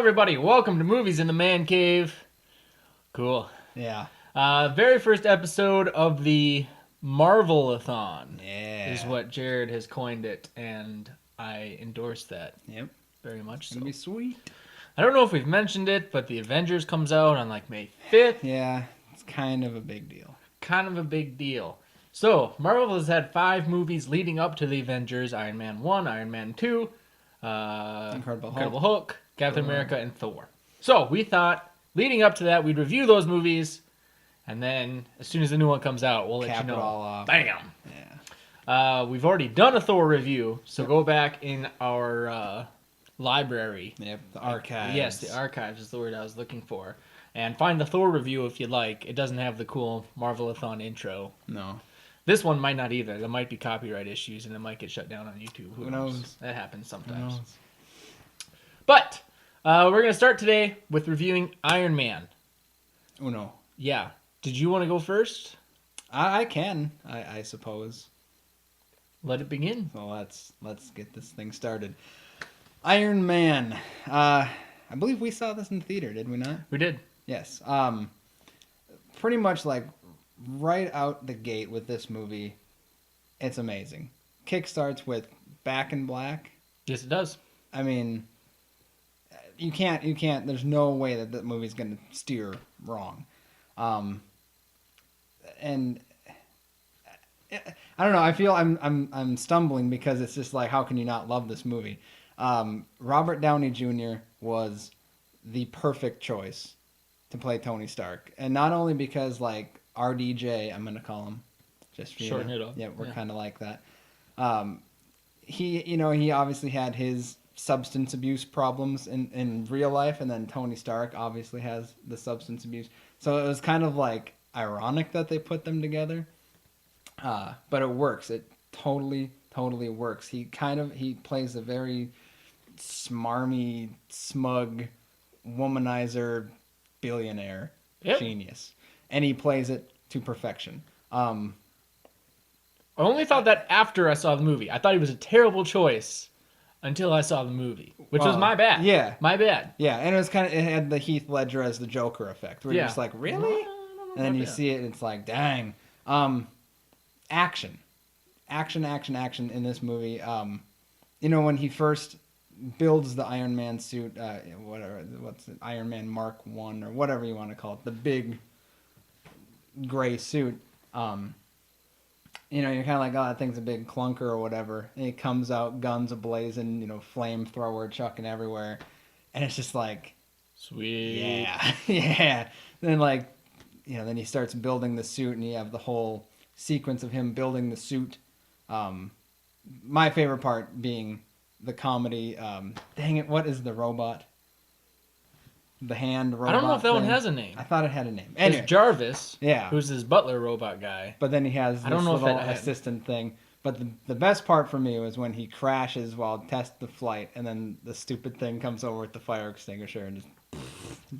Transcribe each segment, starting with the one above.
everybody. Welcome to Movies in the Man Cave. Cool. Yeah. Very first episode of the Marvel-athon Yeah. is what Jared has coined it, and I endorse that Yep. very much. It's gonna be sweet. I don't know if we've mentioned it, but the Avengers comes out on like May 5th. Yeah, it's kind of a big deal. Kind of a big deal. So, Marvel has had 5 movies leading up to the Avengers: Iron Man 1, Iron Man 2, Incredible Hulk, Captain America, and Thor. So, we thought, leading up to that, we'd review those movies, and then, as soon as the new one comes out, we'll let Cap you know. it all off. Bam! Yeah. We've already done a Thor review, so go back in our library. Yep. The archives. Yes, the archives is the word I was looking for. And find the Thor review if you like. It doesn't have the cool Marvel-athon intro. No. This one might not either. There might be copyright issues, and it might get shut down on YouTube. Who knows? That happens Who sometimes. knows? But we're going to start today with reviewing Iron Man. Uno. Yeah. Did you want to go first? I can. I suppose. Let it begin. So let's get this thing started. Iron Man. I believe we saw this in the theater, did we not? We did. Yes. Pretty much like right out the gate with this movie, it's amazing. Kick starts with Back in Black. Yes, it does. I mean, you can't. There's no way that movie's gonna steer wrong. And I don't know. I feel I'm stumbling because it's just like, how can you not love this movie? Robert Downey Jr. was the perfect choice to play Tony Stark, and not only because like RDJ, I'm gonna call him, just for Shorten it up. Yeah, we're kind of like that. He obviously had his substance abuse problems in real life, and then Tony Stark obviously has the substance abuse. So it was kind of like ironic that they put them together. But it works. It totally works. He plays a very smarmy, smug, womanizer, billionaire genius, and he plays it to perfection. I only thought that after I saw the movie. I thought he was a terrible choice until I saw the movie, which was my bad. Yeah, my bad. Yeah, and it had the Heath Ledger as the Joker effect, where you're just like, really? And then you see it, and it's like, dang. Action in this movie. When he first builds the Iron Man suit, what's it, Iron Man Mark 1 or whatever you want to call it, the big gray suit. You're kind of like, oh, that thing's a big clunker or whatever. And he comes out, guns ablazing, flamethrower chucking everywhere, and it's just like, sweet. Yeah. Then then he starts building the suit, and you have the whole sequence of him building the suit. My favorite part being the comedy. Dang it, what is the robot? The hand robot. I don't know if that one thing? has a name. I thought it had a name. Anyway, Jarvis, yeah, who's his butler robot guy. But then he has this little that assistant thing. But the best part for me was when he crashes while test the flight, and then the stupid thing comes over with the fire extinguisher and just.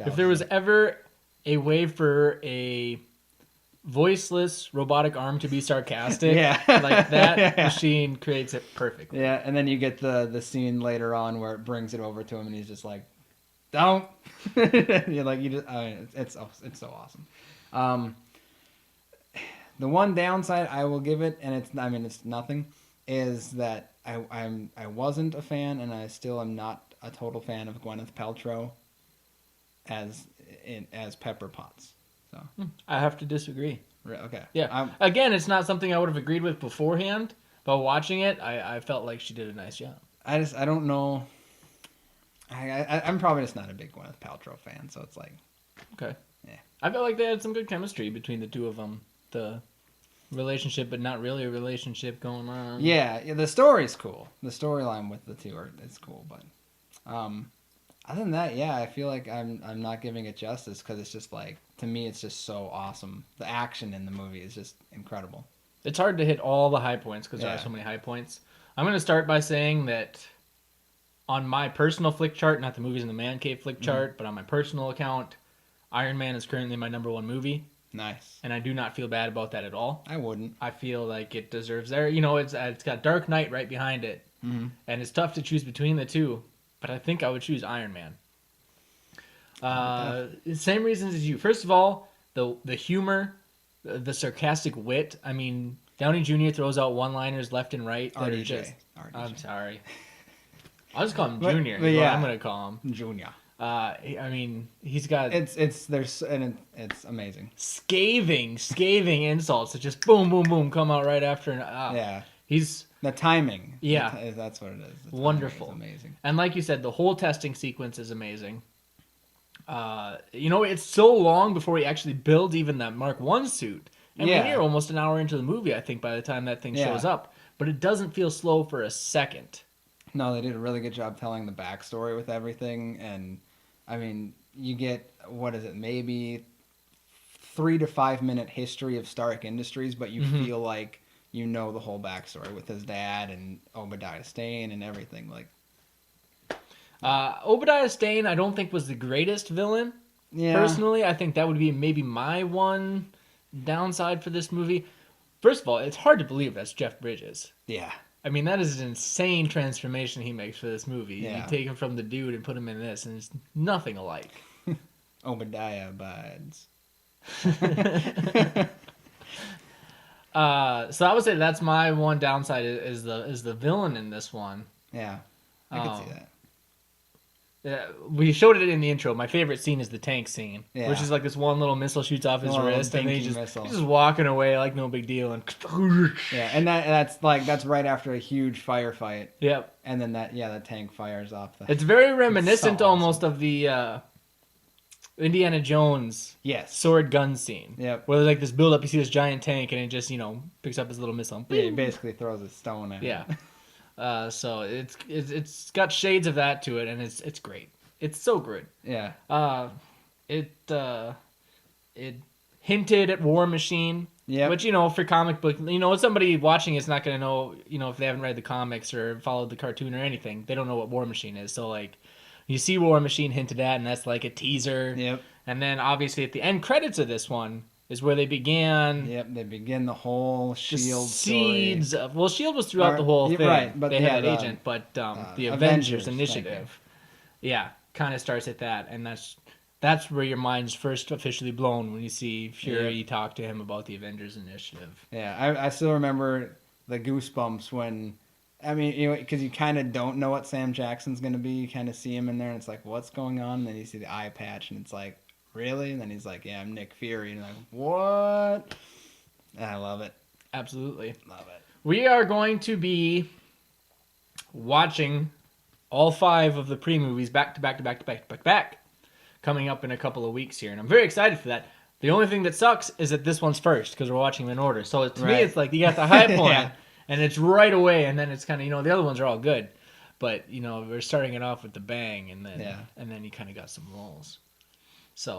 If there was ever a way for a voiceless robotic arm to be sarcastic, like that machine creates it perfectly. Yeah, and then you get the scene later on where it brings it over to him, and he's just like, "Don't." It's so awesome. The one downside I will give it, and it's nothing, is that I wasn't a fan, and I still am not a total fan of Gwyneth Paltrow as Pepper Potts. So I have to disagree. Okay. Yeah. Again, it's not something I would have agreed with beforehand, but watching it, I felt like she did a nice job. I don't know. I'm probably just not a big Gwyneth Paltrow fan, so it's like. Okay. Yeah. I felt like they had some good chemistry between the two of them. The relationship, but not really a relationship going on. Yeah, the story's cool. The storyline with the two is cool, but other than that, yeah, I feel like I'm not giving it justice because it's just like, to me, it's just so awesome. The action in the movie is just incredible. It's hard to hit all the high points because there are so many high points. I'm going to start by saying that on my personal flick chart, not the Movies in the Man Cave flick chart, but on my personal account, Iron Man is currently my number 1 movie. Nice. And I do not feel bad about that at all. I wouldn't. I feel like it deserves there. It's got Dark Knight right behind it. Mm-hmm. And it's tough to choose between the two, but I think I would choose Iron Man. Same reasons as you. First of all, the humor, the sarcastic wit. I mean, Downey Jr. throws out one-liners left and right that are just. I'm sorry. I'll just call him Junior. But yeah, I'm gonna call him Junior. I mean, he's got it's amazing. Scathing insults that just boom, boom, boom come out right after. Yeah, he's the timing. Yeah, that's what it is. Wonderful, amazing. And like you said, the whole testing sequence is amazing. It's so long before he actually builds even that Mark 1 suit. And we're almost an hour into the movie, I think, by the time that thing shows up. But it doesn't feel slow for a second. No, they did a really good job telling the backstory with everything. And, I mean, you get, maybe 3 to 5 minute history of Stark Industries, but you feel like you know the whole backstory with his dad and Obadiah Stane and everything. Like, Obadiah Stane, I don't think was the greatest villain. Yeah. Personally, I think that would be maybe my one downside for this movie. First of all, it's hard to believe that's Jeff Bridges. Yeah. I mean, that is an insane transformation he makes for this movie. Yeah. You take him from the dude and put him in this, and it's nothing alike. Obadiah abides. So I would say that's my one downside is the villain in this one. Yeah, I can see that. We showed it in the intro. My favorite scene is the tank scene, which is like this one little missile shoots off his wrist, and then he's just walking away like no big deal. And yeah, and that's right after a huge firefight. Yep. And then that tank fires off. It's very reminiscent almost of the Indiana Jones sword gun scene. Yep. Where there's like this build up, you see this giant tank, and it just picks up his little missile. Yeah, he basically throws a stone at it. Yeah. So it's got shades of that to it, and it's great. It's so good. Yeah. It hinted at War Machine. Yeah. Which for comic book, somebody watching it's not gonna know. If they haven't read the comics or followed the cartoon or anything, they don't know what War Machine is. So like, you see War Machine hinted at, and that's like a teaser. Yep. And then obviously at the end credits of this one is where they began. Yep, they begin the whole Shield seeds story. Well, Shield was throughout the whole thing. Right, but they had an agent, but the Avengers initiative, kind of starts at that, and that's where your mind's first officially blown when you see Fury talk to him about the Avengers initiative. Yeah, I still remember the goosebumps when. I mean, because you kind of don't know what Sam Jackson's going to be. You kind of see him in there, and it's like, what's going on? And then you see the eye patch, and it's like, really? And then he's like, yeah, I'm Nick Fury. And I'm like, what? And I love it. Absolutely. Love it. We are going to be watching all 5 of the pre-movies back to back, coming up in a couple of weeks here. And I'm very excited for that. The only thing that sucks is that this one's first, because we're watching them in order. So to me, it's like you got the high point, and it's right away, and then it's kind of, the other ones are all good. But, we're starting it off with the bang, and then you kind of got some rolls. So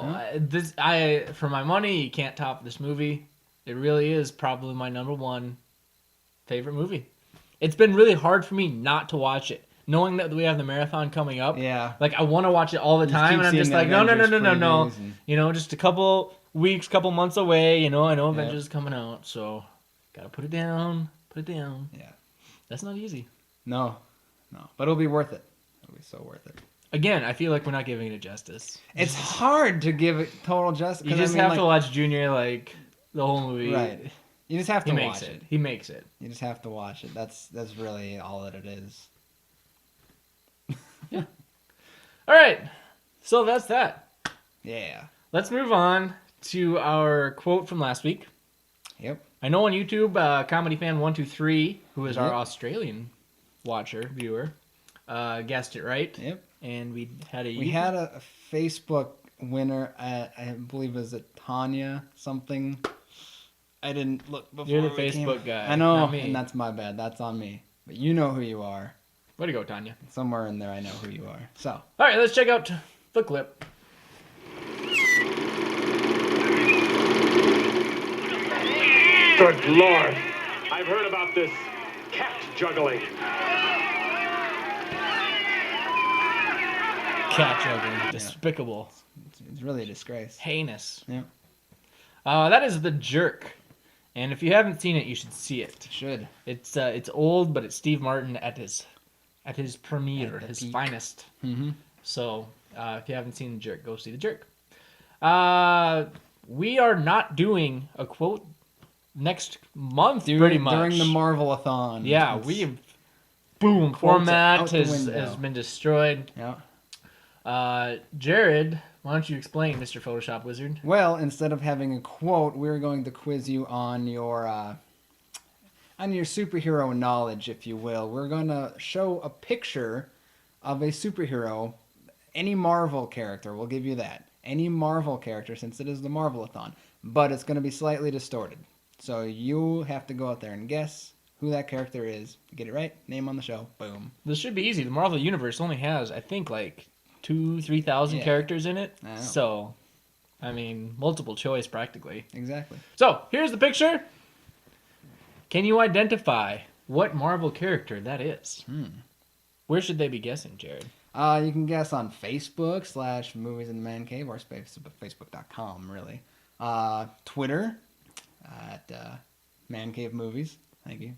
for my money, you can't top this movie. It really is probably my number 1 favorite movie. It's been really hard for me not to watch it, knowing that we have the marathon coming up. Yeah, like I want to watch it all the time, and I'm just like, no. Just a couple weeks, couple months away. I know Avengers is coming out, so gotta put it down. Yeah, that's not easy. No, but it'll be worth it. It'll be so worth it. Again, I feel like we're not giving it justice. It's hard to give it total justice. You just have to watch Junior like the whole movie. Right. You just have to watch it. He makes it. You just have to watch it. That's really all that it is. Yeah. All right. So that's that. Yeah. Let's move on to our quote from last week. Yep. I know on YouTube, Comedy Fan 123, who is our Australian viewer, guessed it right. Yep. And we had a Facebook winner I believe it was Tanya something. I didn't look before. You're the Facebook guy. I know, and that's my bad. That's on me. But you know who you are. Way to go, Tanya. Somewhere in there, I know who you are. So. All right, let's check out the clip. Good Lord. I've heard about this cat juggling. Cat juggling. Despicable. It's really a disgrace. Heinous. Yeah. That is The Jerk. And if you haven't seen it, you should see it. You should. It's old, but it's Steve Martin at his premiere, his peak. finest. Mm-hmm. So If you haven't seen The Jerk, go see The Jerk. We are not doing a quote next month, pretty much. During the Marvel-athon. Yeah, we've... Boom, format has been destroyed. Yeah. Jared, why don't you explain, Mr. Photoshop Wizard? Well, instead of having a quote, we're going to quiz you on your superhero knowledge, if you will. We're going to show a picture of a superhero, any Marvel character. We'll give you that. Any Marvel character, since it is the Marvel-athon. But it's going to be slightly distorted. So you have to go out there and guess who that character is. Get it right, name on the show. Boom. This should be easy. The Marvel Universe only has, I think, like 2,000-3,000 characters in it. So, I mean, multiple choice practically. Exactly. So, here's the picture. Can you identify what Marvel character that is? Where should they be guessing, Jared? You can guess on Facebook / Movies in the Mancave or Facebook.com, really. Twitter at Mancave Movies. Thank you.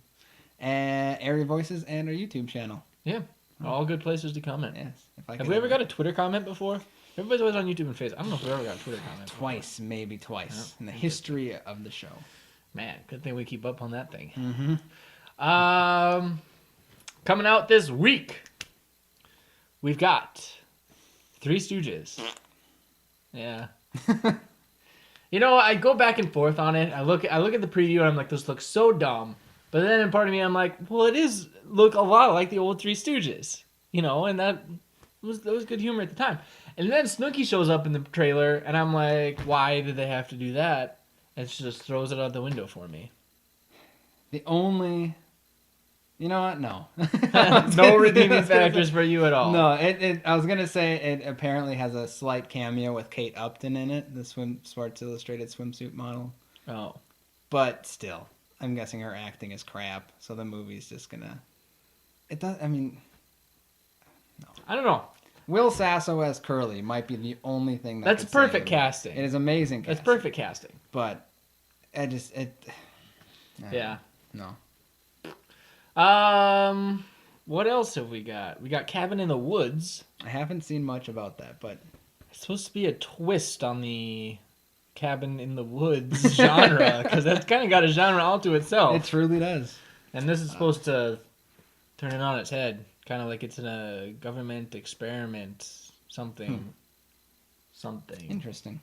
And Area Voices and our YouTube channel. Yeah. All good places to comment. Yes. Have we ever got a Twitter comment before? Everybody's always on YouTube and Facebook. I don't know if we ever got a Twitter comment Twice, maybe twice in the history of the show. Man, good thing we keep up on that thing. Mm-hmm. Coming out this week, we've got Three Stooges. Yeah. You know, I go back and forth on it. I look at the preview and I'm like, this looks so dumb. But then in part of me, I'm like, well, it is look a lot like the old Three Stooges, you know, and that was good humor at the time. And then Snooki shows up in the trailer, and I'm like, why did they have to do that? And she just throws it out the window for me. The only, you know what? No, no redeeming factors for you at all. No, I was gonna say it apparently has a slight cameo with Kate Upton in it, the Sports Illustrated swimsuit model. Oh, but still. I'm guessing her acting is crap, so the movie's just gonna... It does... I mean... No. I don't know. Will Sasso as Curly might be the only thing that's perfect casting. It is amazing casting. That's perfect casting. But... Yeah. No. What else have we got? We got Cabin in the Woods. I haven't seen much about that, but... It's supposed to be a twist on the... Cabin in the Woods genre, because that's kind of got a genre all to itself. It truly does. And this is supposed to turn it on its head, kind of like it's in a government experiment, something. Interesting.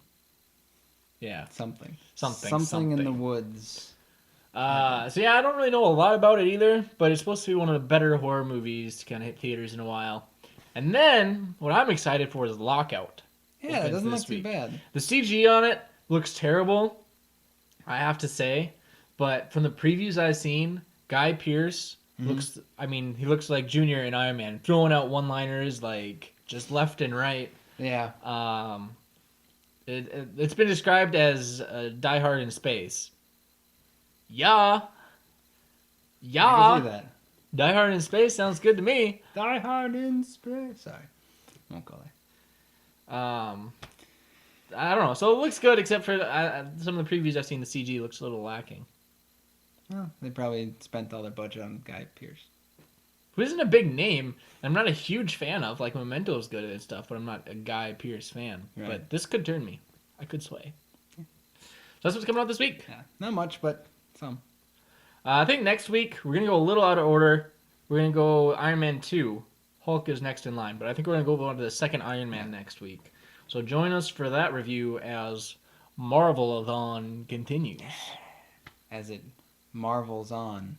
Yeah. Something in the woods. So yeah, I don't really know a lot about it either, but it's supposed to be one of the better horror movies to kind of hit theaters in a while. And then, what I'm excited for is Lockout. Yeah, it doesn't look too bad. The CG on it looks terrible, I have to say, but from the previews I've seen, Guy Pearce looks, I mean, he looks like Junior in Iron Man, throwing out one-liners like just left and right. Yeah. It's been described as Die Hard in space. Yeah. I can see that. Die Hard in space sounds good to me. Die Hard in space. Sorry. Won't call it. I don't know. So it looks good, except for some of the previews I've seen. The CG looks a little lacking. Well, they probably spent all their budget on Guy Pearce, who isn't a big name. I'm not a huge fan of. Like Memento's good at it stuff, but I'm not a Guy Pearce fan. Right. But this could turn me. I could sway. So that's what's coming out this week. Yeah, not much, but some. I think next week we're gonna go a little out of order. We're gonna go Iron Man 2. Hulk is next in line, but I think we're gonna go on to the second Iron Man next week. So join us for that review as Marvel-athon continues. As it marvels on.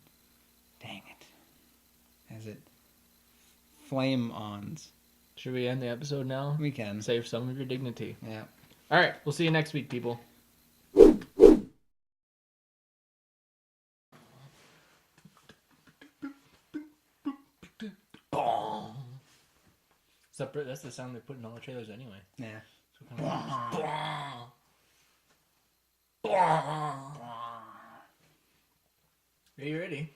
Dang it. As it flame-ons. Should we end the episode now? We can. Save some of your dignity. Yeah. All right, we'll see you next week, people. That's the sound they put in all the trailers anyway. Yeah. So Are you ready?